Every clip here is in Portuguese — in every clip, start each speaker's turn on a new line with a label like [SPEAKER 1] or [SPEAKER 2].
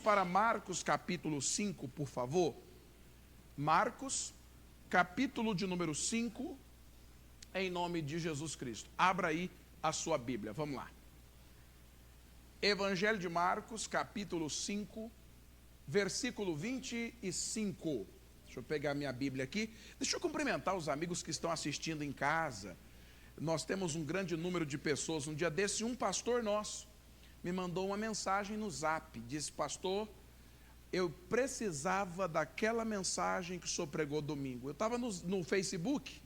[SPEAKER 1] para Marcos capítulo 5, por favor. Marcos, capítulo de número 5, em nome de Jesus Cristo. Abra aí a sua Bíblia, vamos lá. Evangelho de Marcos, capítulo 5, versículo 25. Deixa eu pegar minha Bíblia aqui. Deixa eu cumprimentar os amigos que estão assistindo em casa. Nós temos um grande número de pessoas. Um dia desse, um pastor nosso me mandou uma mensagem no Zap. Disse: pastor, eu precisava daquela mensagem que o senhor pregou domingo. Eu estava no Facebook,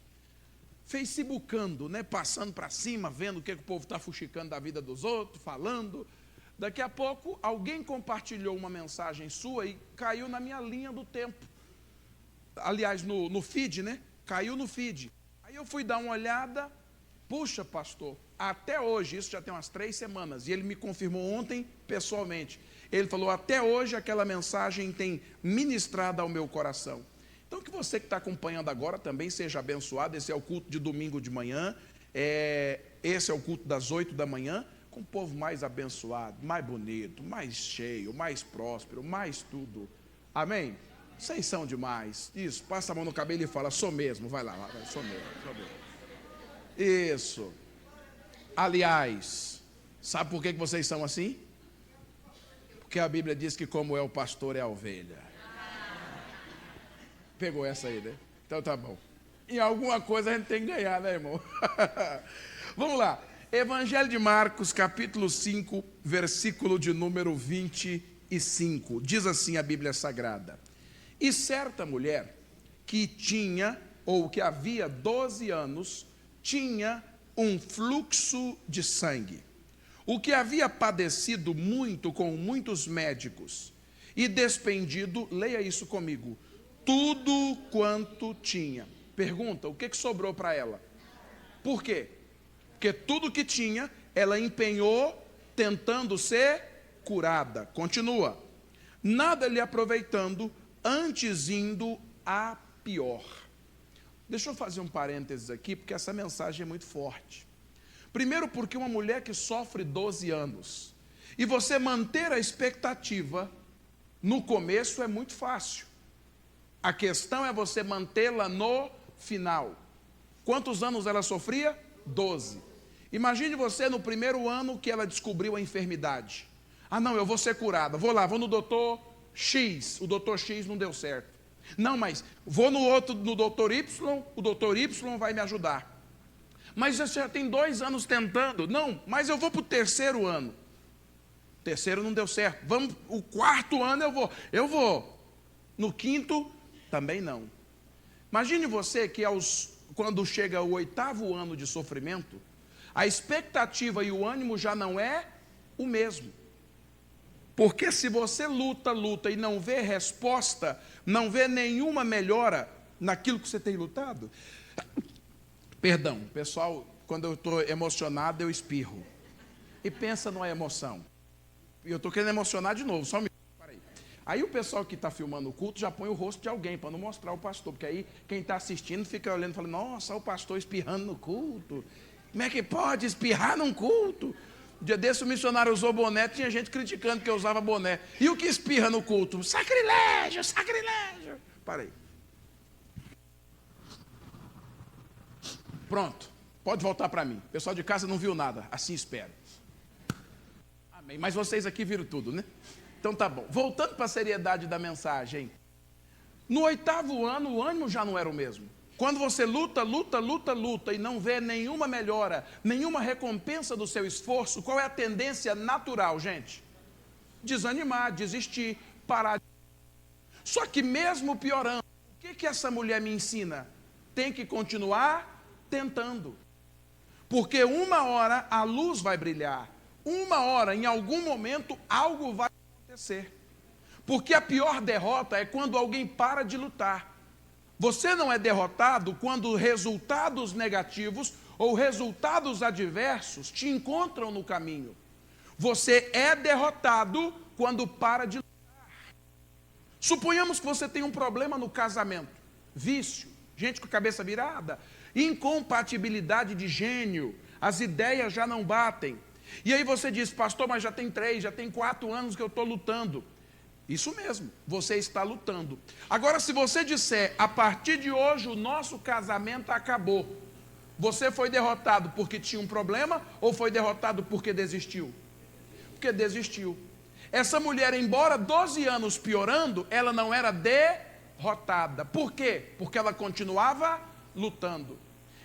[SPEAKER 1] facebookando, né, passando para cima, vendo o que o povo está fuxicando da vida dos outros, falando. Daqui a pouco, alguém compartilhou uma mensagem sua e caiu na minha linha do tempo. Aliás, no feed, né? Caiu no feed. Aí eu fui dar uma olhada. Puxa, pastor, até hoje, isso já tem umas 3 semanas, e ele me confirmou ontem pessoalmente. Ele falou: até hoje aquela mensagem tem ministrado ao meu coração. Então, que você que está acompanhando agora também seja abençoado. Esse é o culto de domingo de manhã, esse é o culto das 8 da manhã, com o povo mais abençoado, mais bonito, mais cheio, mais próspero, mais tudo. Amém? Vocês são demais. Isso, passa a mão no cabelo e fala: sou mesmo, vai lá, sou mesmo, sou mesmo. Isso. Aliás, sabe por que vocês são assim? Porque a Bíblia diz que como é o pastor é a ovelha. Pegou essa aí, né? Então tá bom. Em alguma coisa a gente tem que ganhar, né, irmão? Vamos lá. Evangelho de Marcos, capítulo 5, versículo de número 25. Diz assim a Bíblia Sagrada: e certa mulher que tinha, ou que havia 12 anos, tinha um fluxo de sangue, o que havia padecido muito com muitos médicos, e despendido, leia isso comigo, tudo quanto tinha. Pergunta: o que sobrou para ela? Por quê? Porque tudo que tinha, ela empenhou tentando ser curada. Continua. Nada lhe aproveitando, antes indo a pior. Deixa eu fazer um parênteses aqui, porque essa mensagem é muito forte. Primeiro, porque uma mulher que sofre 12 anos, e você manter a expectativa no começo é muito fácil. A questão é você mantê-la no final. Quantos anos ela sofria? 12. Imagine você no primeiro ano que ela descobriu a enfermidade. Ah, não, eu vou ser curada. Vou lá, vou no doutor X. O doutor X não deu certo. Não, mas vou no doutor Y, o doutor Y vai me ajudar. Mas você já tem 2 anos tentando. Não, mas eu vou para o 3º ano. O 3º não deu certo. Vamos, o 4º ano eu vou. No 5º, também não. Imagine você que quando chega o 8º ano de sofrimento, a expectativa e o ânimo já não é o mesmo. Porque se você luta e não vê resposta, não vê nenhuma melhora naquilo que você tem lutado. Perdão, pessoal, quando eu estou emocionado, eu espirro. E pensa numa emoção. E eu estou querendo emocionar de novo, só um minuto, para aí. Aí o pessoal que está filmando o culto já põe o rosto de alguém, para não mostrar o pastor. Porque aí quem está assistindo fica olhando e fala: nossa, o pastor espirrando no culto. Como é que pode espirrar num culto? Um dia desse o missionário usou boné, tinha gente criticando que eu usava boné. E o que espirra no culto? Sacrilégio, sacrilégio. Para aí. Pronto, pode voltar para mim. O pessoal de casa não viu nada, assim espero. Amém, mas vocês aqui viram tudo, né? Então tá bom. Voltando para a seriedade da mensagem. No 8º ano, o ânimo já não era o mesmo. Quando você luta e não vê nenhuma melhora, nenhuma recompensa do seu esforço, qual é a tendência natural, gente? Desanimar, desistir, parar. Só que mesmo piorando, o que essa mulher me ensina? Tem que continuar tentando. Porque uma hora a luz vai brilhar. Uma hora, em algum momento, algo vai acontecer. Porque a pior derrota é quando alguém para de lutar. Você não é derrotado quando resultados negativos ou resultados adversos te encontram no caminho. Você é derrotado quando para de lutar. Suponhamos que você tem um problema no casamento, vício, gente com a cabeça virada, incompatibilidade de gênio, as ideias já não batem. E aí você diz: pastor, mas já tem 3, já tem 4 anos que eu estou lutando. Isso mesmo, você está lutando. Agora, se você disser, a partir de hoje o nosso casamento acabou, você foi derrotado porque tinha um problema ou foi derrotado porque desistiu? Porque desistiu. Essa mulher, embora 12 anos piorando, ela não era derrotada. Por quê? Porque ela continuava lutando.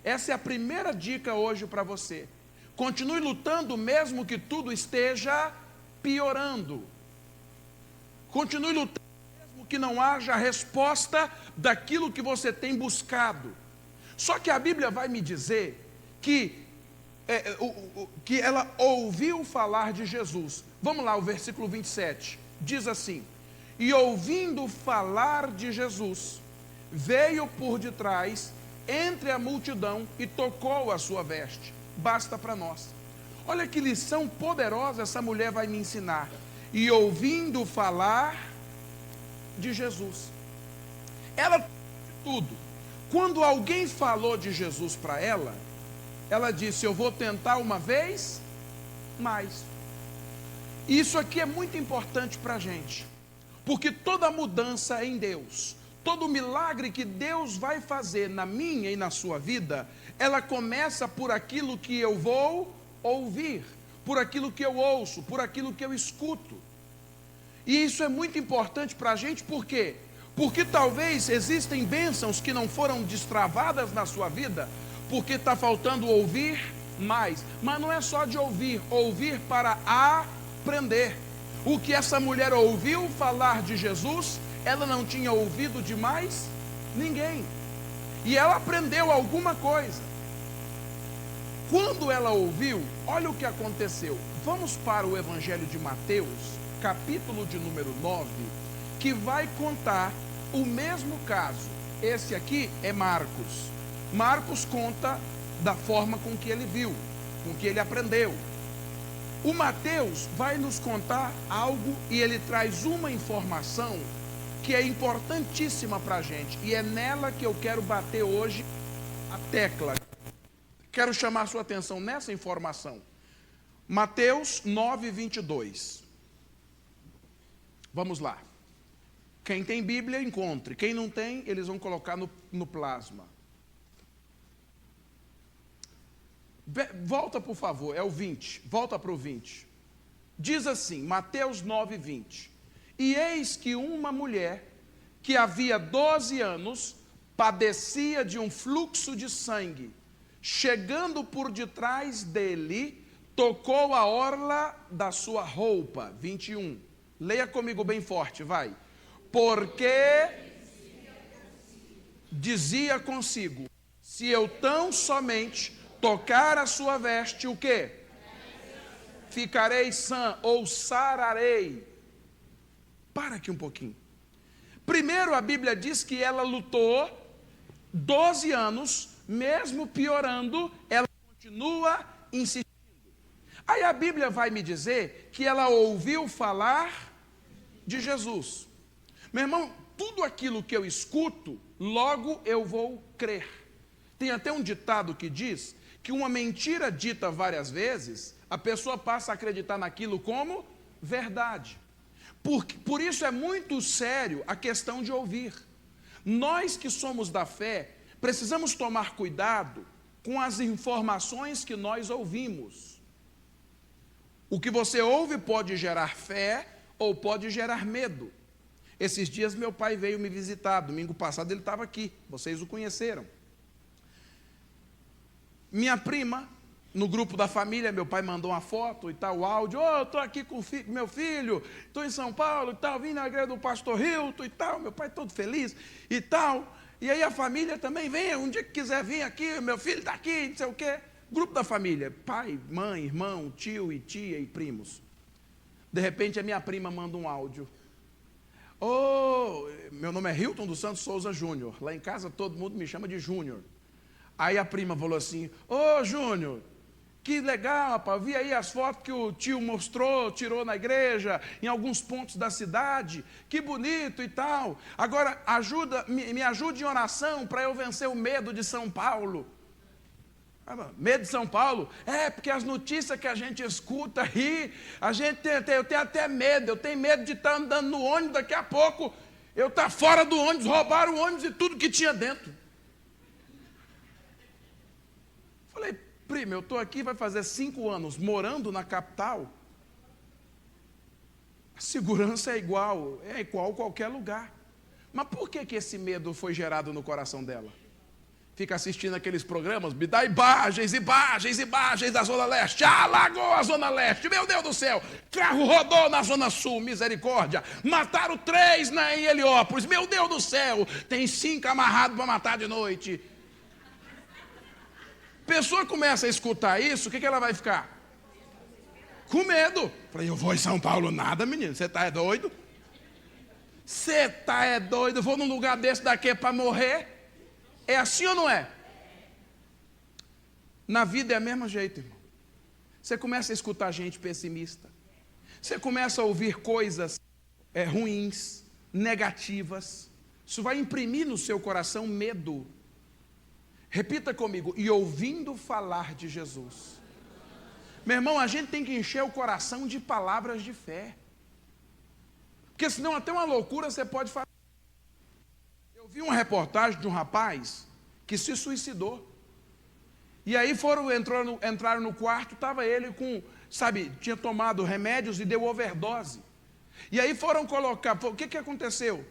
[SPEAKER 1] Essa é a primeira dica hoje para você. Continue lutando mesmo que tudo esteja piorando. Continue lutando mesmo que não haja resposta daquilo que você tem buscado. Só que a Bíblia vai me dizer que ela ouviu falar de Jesus. Vamos lá, o versículo 27. Diz assim: e ouvindo falar de Jesus, veio por detrás, entre a multidão, e tocou a sua veste. Basta para nós. Olha que lição poderosa essa mulher vai me ensinar. E ouvindo falar de Jesus, ela de tudo. Quando alguém falou de Jesus para ela, ela disse: eu vou tentar uma vez mais. Isso aqui é muito importante para a gente, porque toda mudança em Deus, todo milagre que Deus vai fazer na minha e na sua vida, ela começa por aquilo que eu vou ouvir, por aquilo que eu ouço, por aquilo que eu escuto. E isso é muito importante para a gente, por quê? Porque talvez existem bênçãos que não foram destravadas na sua vida, porque está faltando ouvir mais. Mas não é só de ouvir, ouvir para aprender. O que essa mulher ouviu falar de Jesus, ela não tinha ouvido de mais ninguém. E ela aprendeu alguma coisa. Quando ela ouviu, olha o que aconteceu. Vamos para o Evangelho de Mateus, capítulo de número 9, que vai contar o mesmo caso. Esse aqui é Marcos. Marcos conta da forma com que ele viu, com que ele aprendeu. O Mateus vai nos contar algo e ele traz uma informação que é importantíssima para a gente. E é nela que eu quero bater hoje a tecla. Quero chamar a sua atenção nessa informação. Mateus 9, 22. Vamos lá. Quem tem Bíblia, encontre. Quem não tem, eles vão colocar no plasma. Volta, por favor, é o 20. Volta para o 20. Diz assim, Mateus 9, 20. E eis que uma mulher, que havia 12 anos, padecia de um fluxo de sangue, chegando por detrás dele, tocou a orla da sua roupa. 21. Leia comigo bem forte, vai. Porque dizia consigo, se eu tão somente tocar a sua veste, o quê? Ficarei sã ou sararei. Para aqui um pouquinho. Primeiro a Bíblia diz que ela lutou 12 anos, mesmo piorando, ela continua insistindo. Aí a Bíblia vai me dizer que ela ouviu falar de Jesus. Meu irmão, tudo aquilo que eu escuto, logo eu vou crer. Tem até um ditado que diz que uma mentira dita várias vezes, a pessoa passa a acreditar naquilo como verdade. Por isso é muito sério a questão de ouvir. Nós que somos da fé, precisamos tomar cuidado com as informações que nós ouvimos. O que você ouve pode gerar fé ou pode gerar medo. Esses dias meu pai veio me visitar, domingo passado ele estava aqui, vocês o conheceram. Minha prima, no grupo da família, meu pai mandou uma foto e tal, o áudio, eu estou aqui com meu filho, estou em São Paulo e tal, vim na igreja do pastor Hilton e tal, meu pai todo feliz e tal, e aí a família também vem, um dia que quiser vir aqui, meu filho está aqui, não sei o quê. Grupo da família, pai, mãe, irmão, tio e tia e primos. De repente a minha prima manda um áudio. Meu nome é Hilton dos Santos Souza Júnior. Lá em casa todo mundo me chama de Júnior. Aí a prima falou assim, Júnior, que legal, rapaz, vi aí as fotos que o tio mostrou, tirou na igreja, em alguns pontos da cidade, que bonito e tal. Agora me ajude em oração para eu vencer o medo de São Paulo. Medo de São Paulo? Porque as notícias que a gente escuta aí, eu tenho até medo, eu tenho medo de estar andando no ônibus, daqui a pouco eu estar fora do ônibus, roubaram o ônibus e tudo que tinha dentro. Falei, primo, eu estou aqui, vai fazer 5 anos, morando na capital, a segurança é igual a qualquer lugar. Mas por que esse medo foi gerado no coração dela? Fica assistindo aqueles programas, me dá imagens da Zona Leste. Alagou a Zona Leste, meu Deus do céu. Carro rodou na Zona Sul, misericórdia. Mataram 3 em Heliópolis, meu Deus do céu. Tem 5 amarrados para matar de noite. Pessoa começa a escutar isso, o que ela vai ficar? Com medo. Falei, eu vou em São Paulo nada, menino, você está doido? Você está doido? Eu vou num lugar desse daqui para morrer? É assim ou não é? Na vida é o mesmo jeito, irmão. Você começa a escutar gente pessimista. Você começa a ouvir coisas ruins, negativas. Isso vai imprimir no seu coração medo. Repita comigo, e ouvindo falar de Jesus. Meu irmão, a gente tem que encher o coração de palavras de fé. Porque senão até uma loucura você pode falar. Eu vi uma reportagem de um rapaz que se suicidou. E aí entraram no quarto, estava ele com, tinha tomado remédios e deu overdose. E aí foram colocar, o que aconteceu?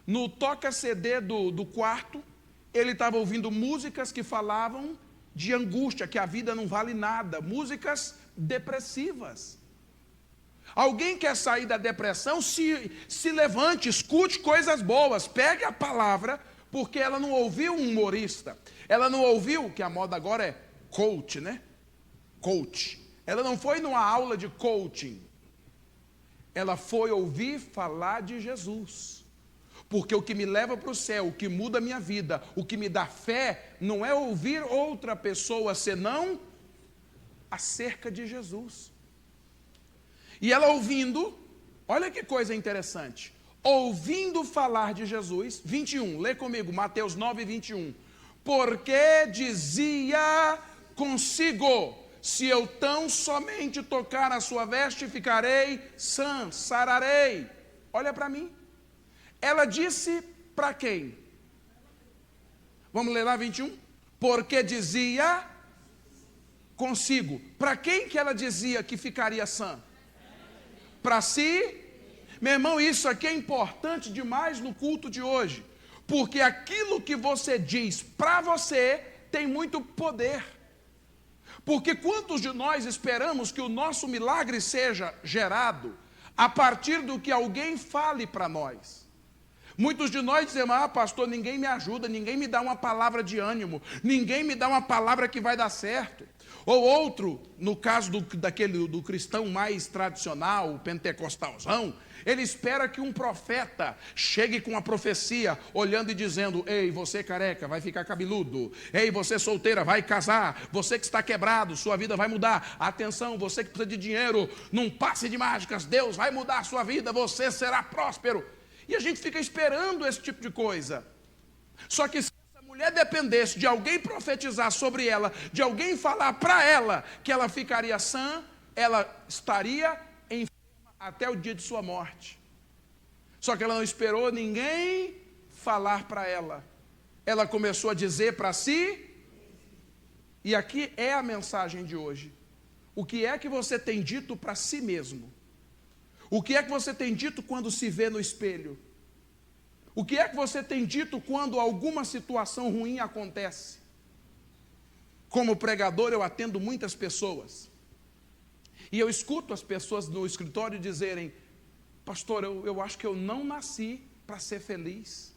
[SPEAKER 1] No toca-CD do quarto, ele estava ouvindo músicas que falavam de angústia, que a vida não vale nada, músicas depressivas. Alguém quer sair da depressão, se levante, escute coisas boas, pegue a palavra, porque ela não ouviu um humorista, ela não ouviu, que a moda agora é coach, né? Coach. Ela não foi numa aula de coaching, ela foi ouvir falar de Jesus. Porque o que me leva para o céu, o que muda a minha vida, o que me dá fé, não é ouvir outra pessoa, senão acerca de Jesus. E ela ouvindo, olha que coisa interessante, ouvindo falar de Jesus, 21, lê comigo, Mateus 9, 21. Porque dizia consigo, se eu tão somente tocar a sua veste, ficarei sã, sararei. Olha para mim. Ela disse para quem? Vamos ler lá 21? Porque dizia consigo. Para quem que ela dizia que ficaria sã? Para si? Meu irmão, isso aqui é importante demais no culto de hoje. Porque aquilo que você diz para você tem muito poder. Porque quantos de nós esperamos que o nosso milagre seja gerado a partir do que alguém fale para nós? Muitos de nós dizemos, pastor, ninguém me ajuda, ninguém me dá uma palavra de ânimo, ninguém me dá uma palavra que vai dar certo. Ou outro, no caso do cristão mais tradicional, o pentecostalzão, ele espera que um profeta chegue com a profecia, olhando e dizendo, ei, você careca, vai ficar cabeludo, ei, você solteira, vai casar, você que está quebrado, sua vida vai mudar, atenção, você que precisa de dinheiro, num passe de mágicas, Deus vai mudar a sua vida, você será próspero. E a gente fica esperando esse tipo de coisa. Só que se essa mulher dependesse de alguém profetizar sobre ela, de alguém falar para ela que ela ficaria sã, ela estaria enferma até o dia de sua morte. Só que ela não esperou ninguém falar para ela. Ela começou a dizer para si, e aqui é a mensagem de hoje. O que é que você tem dito para si mesmo? O que é que você tem dito quando se vê no espelho? O que é que você tem dito quando alguma situação ruim acontece? Como pregador, eu atendo muitas pessoas. E eu escuto as pessoas no escritório dizerem, pastor, eu acho que eu não nasci para ser feliz.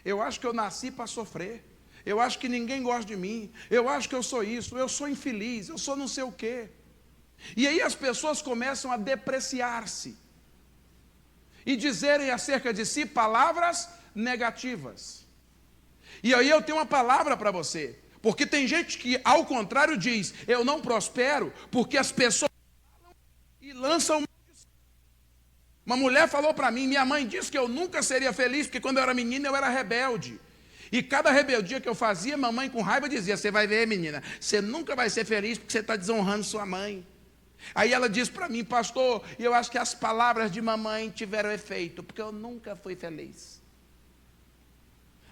[SPEAKER 1] Eu acho que eu nasci para sofrer. Eu acho que ninguém gosta de mim. Eu acho que eu sou isso, eu sou infeliz, eu sou não sei o quê. E aí as pessoas começam a depreciar-se e dizerem acerca de si palavras negativas. E aí eu tenho uma palavra para você, porque tem gente que ao contrário diz, eu não prospero, porque as pessoas falam e lançam. Uma mulher falou para mim, minha mãe disse que eu nunca seria feliz, porque quando eu era menina eu era rebelde. E cada rebeldia que eu fazia, mamãe com raiva dizia: você vai ver, menina, você nunca vai ser feliz porque você está desonrando sua mãe. Aí ela diz para mim: pastor, e eu acho que as palavras de mamãe tiveram efeito, porque eu nunca fui feliz.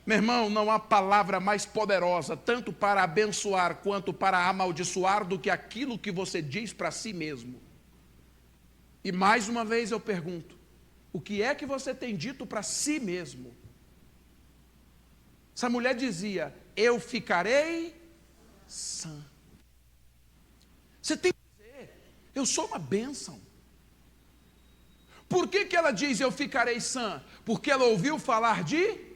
[SPEAKER 1] Meu irmão, não há palavra mais poderosa, tanto para abençoar quanto para amaldiçoar, do que aquilo que você diz para si mesmo. E mais uma vez eu pergunto: o que é que você tem dito para si mesmo? Essa mulher dizia: eu ficarei sã. Você tem que dizer: eu sou uma bênção. Por que ela diz eu ficarei sã? Porque ela ouviu falar de...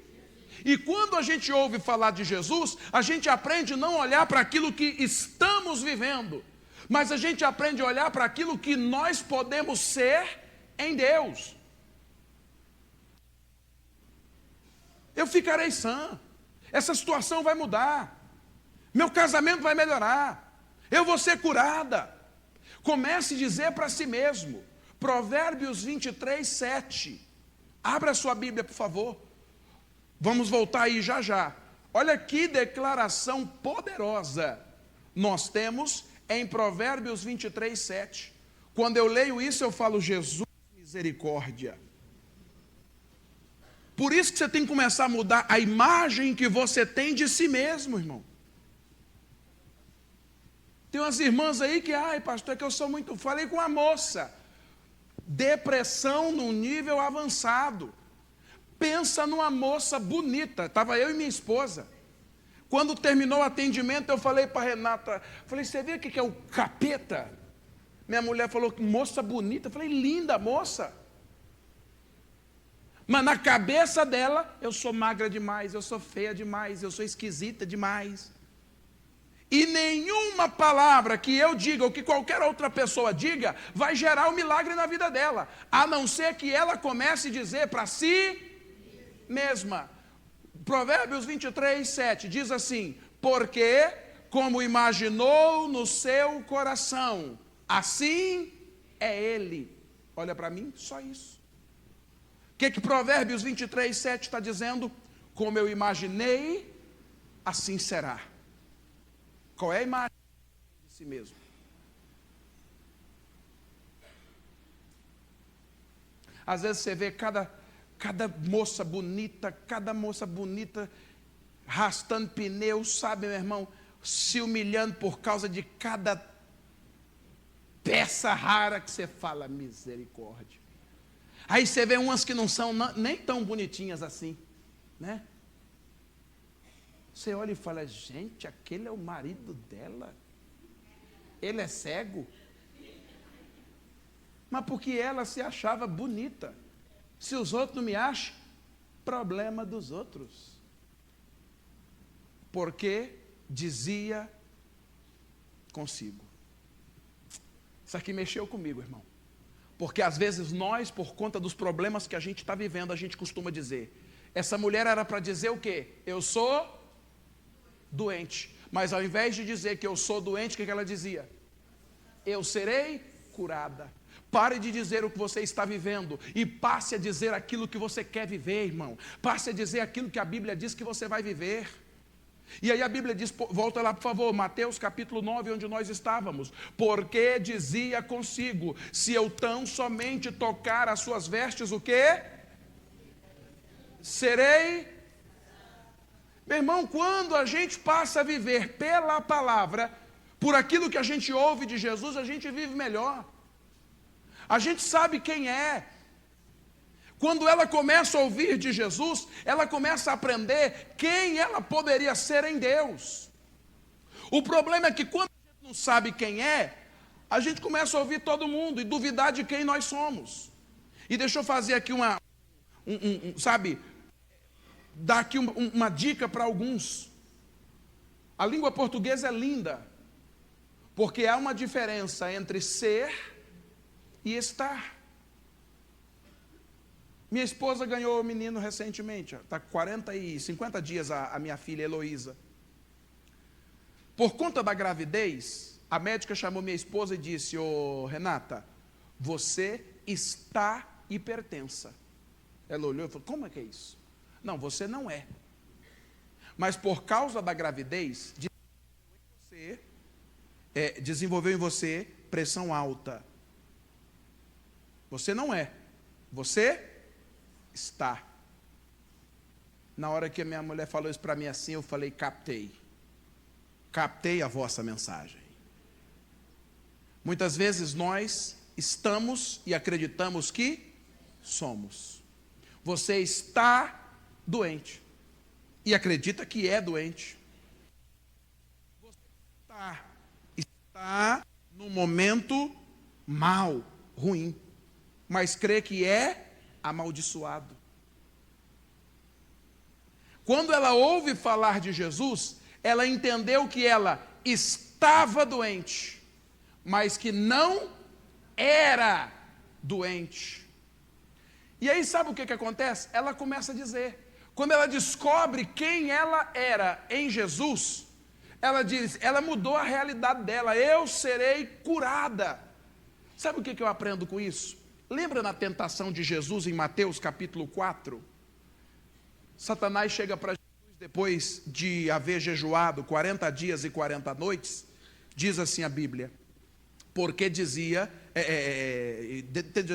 [SPEAKER 1] E quando a gente ouve falar de Jesus, a gente aprende a não olhar para aquilo que estamos vivendo, mas a gente aprende a olhar para aquilo que nós podemos ser em Deus. Eu ficarei sã. Essa situação vai mudar. Meu casamento vai melhorar. Eu vou ser curada. Comece a dizer para si mesmo. Provérbios 23, 7. Abra sua Bíblia, por favor. Vamos voltar aí já já. Olha que declaração poderosa nós temos em Provérbios 23, 7. Quando eu leio isso, eu falo: Jesus, misericórdia. Por isso que você tem que começar a mudar a imagem que você tem de si mesmo, irmão. Tem umas irmãs aí que, ai pastor, é que eu sou muito... Falei com uma moça, depressão num nível avançado. Pensa numa moça bonita, estava eu e minha esposa. Quando terminou o atendimento, eu falei para Renata, falei: você vê o que é o capeta? Minha mulher falou: moça bonita. Eu falei: linda moça. Mas na cabeça dela, eu sou magra demais, eu sou feia demais, eu sou esquisita demais. E nenhuma palavra que eu diga ou que qualquer outra pessoa diga vai gerar um milagre na vida dela, a não ser que ela comece a dizer para si mesma. Provérbios 23, 7 diz assim: porque como imaginou no seu coração, assim é ele. Olha para mim, só isso. O que Provérbios 23, 7 está dizendo? Como eu imaginei, assim será. Qual é a imagem de si mesmo? Às vezes você vê cada moça bonita arrastando pneus, sabe, meu irmão, se humilhando por causa de cada peça rara que você fala: misericórdia. Aí você vê umas que não são nem tão bonitinhas assim, né? Você olha e fala: gente, aquele é o marido dela? Ele é cego? Mas porque ela se achava bonita. Se os outros não me acham, problema dos outros. Porque dizia consigo. Isso aqui mexeu comigo, irmão. Porque às vezes nós, por conta dos problemas que a gente está vivendo, a gente costuma dizer. Essa mulher era para dizer o quê? Eu sou doente. Mas ao invés de dizer que eu sou doente, o que ela dizia? Eu serei curada. Pare de dizer o que você está vivendo e passe a dizer aquilo que você quer viver, irmão. Passe a dizer aquilo que a Bíblia diz que você vai viver. E aí a Bíblia diz, volta lá por favor, Mateus capítulo 9, onde nós estávamos. Porque dizia consigo: se eu tão somente tocar as suas vestes, o quê? Serei. Meu irmão, quando a gente passa a viver pela palavra, por aquilo que a gente ouve de Jesus, a gente vive melhor. A gente sabe quem é. Quando ela começa a ouvir de Jesus, ela começa a aprender quem ela poderia ser em Deus. O problema é que quando a gente não sabe quem é, a gente começa a ouvir todo mundo e duvidar de quem nós somos. E deixa eu fazer aqui dar aqui uma dica para alguns. A língua portuguesa é linda, porque há uma diferença entre ser e estar. Minha esposa ganhou um menino recentemente, está 50 dias a minha filha Heloísa. Por conta da gravidez, a médica chamou minha esposa e disse: ô Renata, você está hipertensa. Ela olhou e falou: como é que é isso? Não, você não é. mas por causa da gravidez, desenvolveu em você pressão alta. Você não é, você está. Na hora que a minha mulher falou isso para mim assim, eu falei, captei a vossa mensagem. Muitas vezes nós estamos e acreditamos que somos. Você está doente e acredita que é doente. Você está num momento mal, ruim, mas crê que é amaldiçoado. Quando ela ouve falar de Jesus, ela entendeu que ela estava doente, mas que não era doente. E aí sabe o que acontece? Ela começa a dizer, quando ela descobre quem ela era em Jesus, ela diz, ela mudou a realidade dela, eu serei curada. Sabe o que eu aprendo com isso? Lembra na tentação de Jesus em Mateus capítulo 4? Satanás chega para Jesus depois de haver jejuado 40 dias e 40 noites, diz assim a Bíblia, porque dizia,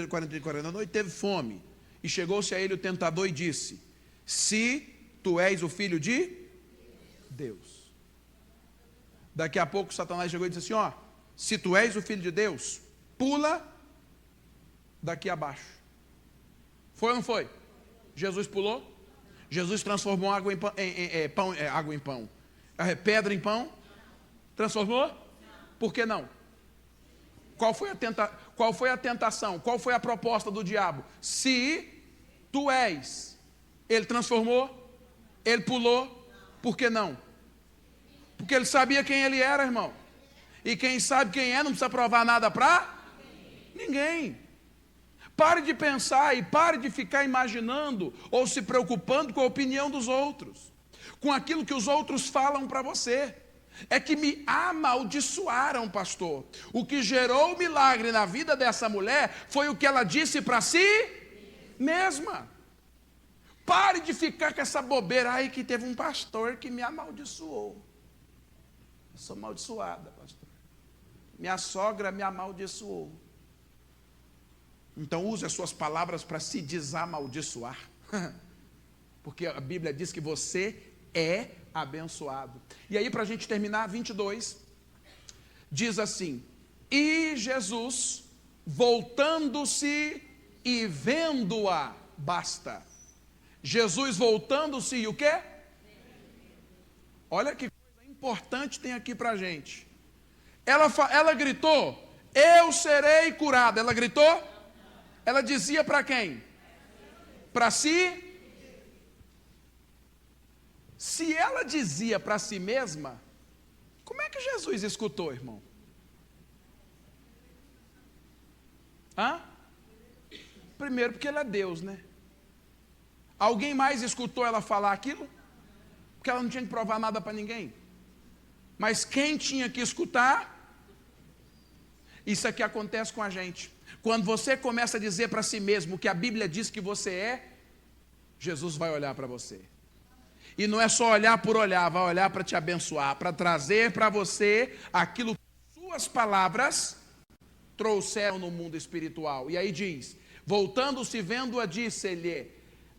[SPEAKER 1] 40 dias e 40 noites, teve fome, e chegou-se a ele o tentador e disse, se tu és o filho de Deus. Daqui a pouco Satanás chegou e disse assim, se tu és o filho de Deus, pula daqui abaixo. Foi ou não foi? Jesus pulou? Jesus transformou água em pão, pedra em pão? Transformou? Por que não? Qual foi a tentação? Qual foi a proposta do diabo? Se tu és, ele transformou, ele pulou, por que não? Porque ele sabia quem ele era, irmão. E quem sabe quem é não precisa provar nada para ninguém. Pare de pensar e pare de ficar imaginando ou se preocupando com a opinião dos outros, com aquilo que os outros falam para você. É que me amaldiçoaram, pastor. O que gerou o milagre na vida dessa mulher foi o que ela disse para si mesma. Pare de ficar com essa bobeira aí que teve um pastor que me amaldiçoou. Eu sou amaldiçoada, pastor. Minha sogra me amaldiçoou. Então use as suas palavras para se desamaldiçoar. Porque a Bíblia diz que você é abençoado. E aí, para a gente terminar, 22, diz assim, e Jesus, voltando-se e vendo-a, basta. Jesus voltando-se e o quê? Olha que coisa importante tem aqui para a gente. Ela gritou, eu serei curada. Ela gritou? Ela dizia para quem? Para si? Se ela dizia para si mesma, como é que Jesus escutou, irmão? Primeiro porque ele é Deus, né? Alguém mais escutou ela falar aquilo? Porque ela não tinha que provar nada para ninguém. Mas quem tinha que escutar? Isso aqui acontece com a gente. Quando você começa a dizer para si mesmo o que a Bíblia diz que você é, Jesus vai olhar para você. E não é só olhar por olhar, vai olhar para te abençoar, para trazer para você aquilo que suas palavras trouxeram no mundo espiritual. E aí diz, voltando-se vendo-a, disse-lhe,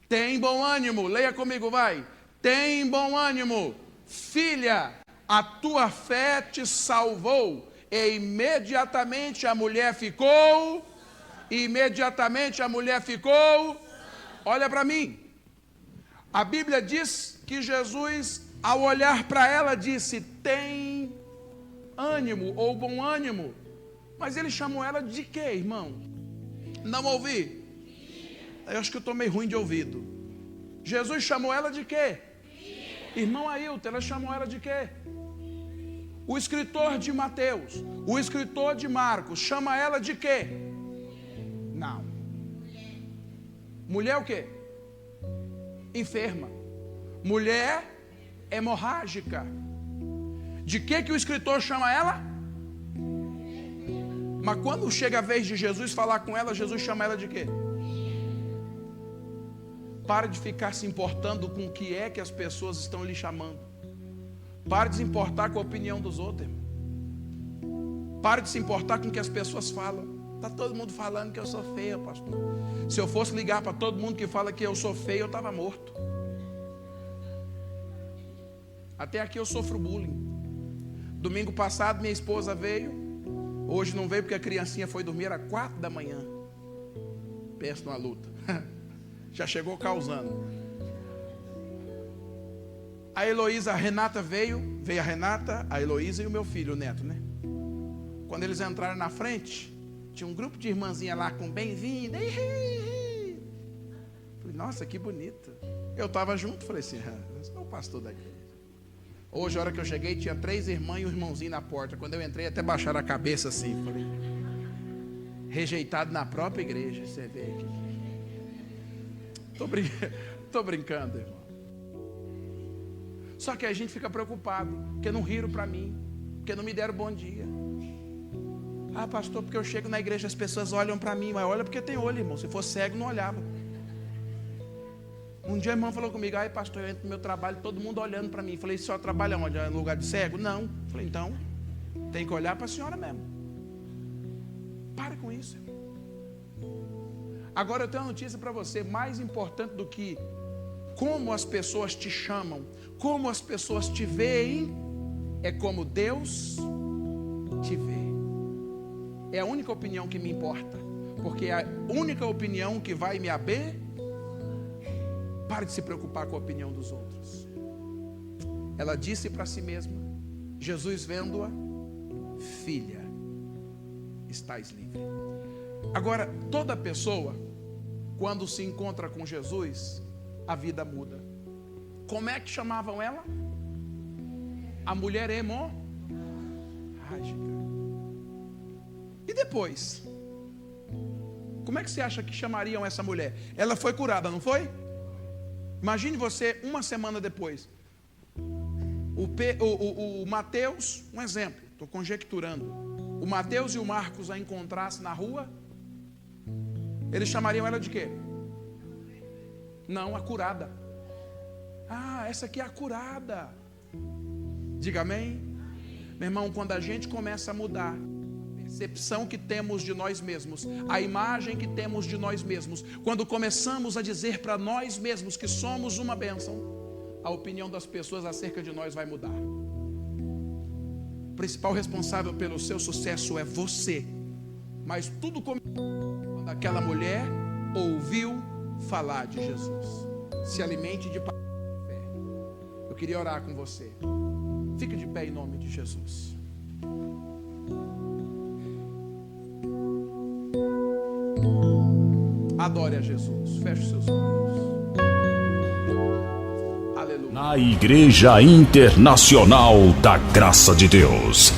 [SPEAKER 1] tem bom ânimo, leia comigo, vai. Tem bom ânimo, filha, a tua fé te salvou. E imediatamente a mulher ficou, olha para mim. A Bíblia diz que Jesus, ao olhar para ela, disse, tem ânimo ou bom ânimo. Mas ele chamou ela de quê, irmão? Não ouvi? Eu acho que eu estou meio ruim de ouvido. Jesus chamou ela de quê? Irmão Ailton, ela chamou ela de quê? O escritor de Mateus, o escritor de Marcos, chama ela de quê? Não. Mulher o quê? Enferma. Mulher hemorrágica. De que o escritor chama ela? Mas quando chega a vez de Jesus falar com ela, Jesus chama ela de quê? Pare de ficar se importando com o que é que as pessoas estão lhe chamando. Pare de se importar com a opinião dos outros, irmão. Pare de se importar com o que as pessoas falam. Está todo mundo falando que eu sou feio, pastor. Se eu fosse ligar para todo mundo que fala que eu sou feio, eu estava morto. Até aqui eu sofro bullying. Domingo passado minha esposa veio. Hoje não veio porque a criancinha foi dormir às 4 da manhã. Pensa numa luta. Já chegou causando. A Heloísa, a Renata veio a Renata, a Heloísa e o meu filho, o Neto, né? Quando eles entraram na frente, tinha um grupo de irmãzinha lá com bem-vinda. Falei, nossa, que bonita. Eu estava junto, falei assim, eu sou o pastor da igreja. Hoje, a hora que eu cheguei, tinha 3 irmãs e um irmãozinho na porta. Quando eu entrei, até baixaram a cabeça assim. Falei, rejeitado na própria igreja, você vê aqui. Tô brincando, irmão. Só que a gente fica preocupado, porque não riram para mim, porque não me deram bom dia. Ah, pastor, porque eu chego na igreja, as pessoas olham para mim, mas olha porque tem olho, irmão. Se fosse cego, não olhava. Um dia a irmã falou comigo, ai pastor, eu entro no meu trabalho, todo mundo olhando para mim. Falei, senhora trabalha onde? No lugar de cego? Não. Falei, então, tem que olhar para a senhora mesmo. Pare com isso, irmão. Agora eu tenho uma notícia para você, mais importante do que como as pessoas te chamam, como as pessoas te veem, é como Deus te vê. É a única opinião que me importa, porque é a única opinião que vai me abençoar. Pare de se preocupar com a opinião dos outros. Ela disse para si mesma, Jesus vendo-a, filha, estás livre. Agora, toda pessoa, quando se encontra com Jesus, a vida muda. Como é que chamavam ela? A mulher hemorrágica. E depois? Como é que você acha que chamariam essa mulher? Ela foi curada, não foi? Imagine você uma semana depois. O Mateus, um exemplo, estou conjecturando. O Mateus e o Marcos a encontrassem na rua, eles chamariam ela de quê? Não, a curada. Ah, essa aqui é a curada. Diga amém. Meu irmão, quando a gente começa a mudar a percepção que temos de nós mesmos, a imagem que temos de nós mesmos, quando começamos a dizer para nós mesmos que somos uma bênção, a opinião das pessoas acerca de nós vai mudar. O principal responsável pelo seu sucesso é você. Mas tudo começou quando aquela mulher ouviu falar de Jesus. Se alimente de fé. Eu queria orar com você. Fique de pé em nome de Jesus. Adore a Jesus. Feche os seus olhos. Aleluia.
[SPEAKER 2] Na Igreja Internacional da Graça de Deus,